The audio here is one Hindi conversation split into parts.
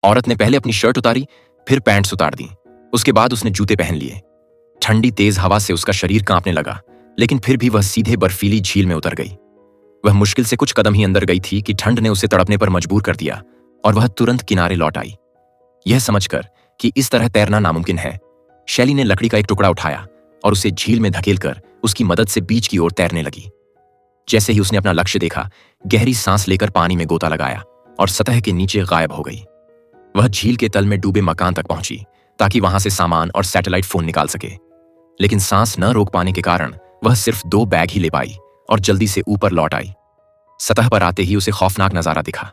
औरत ने पहले अपनी शर्ट उतारी, फिर पैंट्स उतार दी। उसके बाद उसने जूते पहन लिए। ठंडी तेज हवा से उसका शरीर कांपने लगा, लेकिन फिर भी वह सीधे बर्फीली झील में उतर गई। वह मुश्किल से कुछ कदम ही अंदर गई थी कि ठंड ने उसे तड़पने पर मजबूर कर दिया और वह तुरंत किनारे लौट आई। यह समझकर कि इस तरह तैरना नामुमकिन है, शैली ने लकड़ी का एक टुकड़ा उठाया और उसे झील में धकेलकर उसकी मदद से बीच की ओर तैरने लगी। जैसे ही उसने अपना लक्ष्य देखा, गहरी सांस लेकर पानी में गोता लगाया और सतह के नीचे गायब हो गई। वह झील के तल में डूबे मकान तक पहुंची ताकि वहां से सामान और सैटेलाइट फोन निकाल सके, लेकिन सांस न रोक पाने के कारण वह सिर्फ 2 बैग ही ले पाई और जल्दी से ऊपर लौट आई। सतह पर आते ही उसे खौफनाक नजारा दिखा।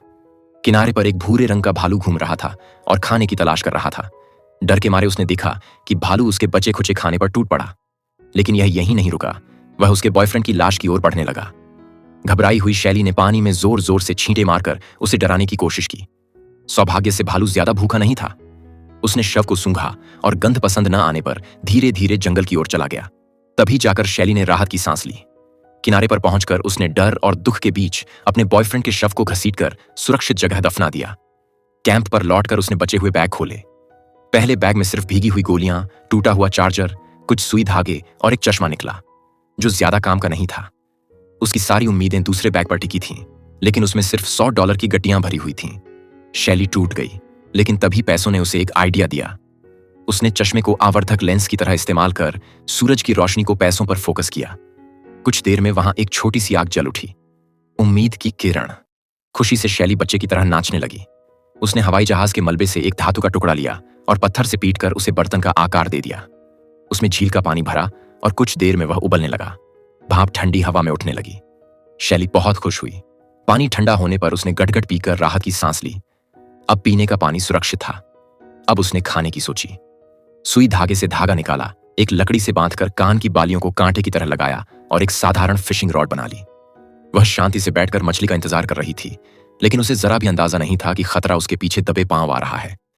किनारे पर एक भूरे रंग का भालू घूम रहा था और खाने की तलाश कर रहा था। डर के मारे उसने देखा कि भालू उसके बचे खुचे खाने पर टूट पड़ा। लेकिन यह यहीं नहीं रुका, वह उसके बॉयफ्रेंड की लाश की ओर बढ़ने लगा। घबराई हुई शैली ने पानी में जोर जोर से छींटे मारकर उसे डराने की कोशिश की। सौभाग्य से भालू ज्यादा भूखा नहीं था। उसने शव को सूंघा और गंध पसंद न आने पर धीरे धीरे जंगल की ओर चला गया। तभी जाकर शैली ने राहत की सांस ली। किनारे पर पहुंचकर उसने डर और दुख के बीच अपने बॉयफ्रेंड के शव को घसीटकर सुरक्षित जगह दफना दिया। कैंप पर लौटकर उसने बचे हुए बैग खोले। पहले बैग में सिर्फ भीगी हुई गोलियां, टूटा हुआ चार्जर, कुछ सुई धागे और एक चश्मा निकला, जो ज्यादा काम का नहीं था। उसकी सारी उम्मीदें दूसरे बैग पर टिकी थीं, लेकिन उसमें सिर्फ $100 की गट्टियां भरी हुई थीं। शैली टूट गई, लेकिन तभी पैसों ने उसे एक आइडिया दिया। उसने चश्मे को आवर्धक लेंस की तरह इस्तेमाल कर सूरज की रोशनी को पैसों पर फोकस किया। कुछ देर में वहां एक छोटी सी आग जल उठी, उम्मीद की किरण। खुशी से शैली बच्चे की तरह नाचने लगी। उसने हवाई जहाज के मलबे से एक धातु का टुकड़ा लिया और पत्थर से पीटकर उसे बर्तन का आकार दे दिया। उसमें झील का पानी भरा और कुछ देर में वह उबलने लगा। भाप ठंडी हवा में उठने लगी। शैली बहुत खुश हुई। पानी ठंडा होने पर उसने गटगट पीकर राहत की सांस ली। अब पीने का पानी सुरक्षित था। अब उसने खाने की सोची। सुई धागे से धागा निकाला, एक लकड़ी से बांधकर कान की बालियों को कांटे की तरह लगाया और एक साधारण फिशिंग रॉड बना ली। वह शांति से बैठकर मछली का इंतजार कर रही थी, लेकिन उसे जरा भी अंदाजा नहीं था कि खतरा उसके पीछे दबे पांव आ रहा है।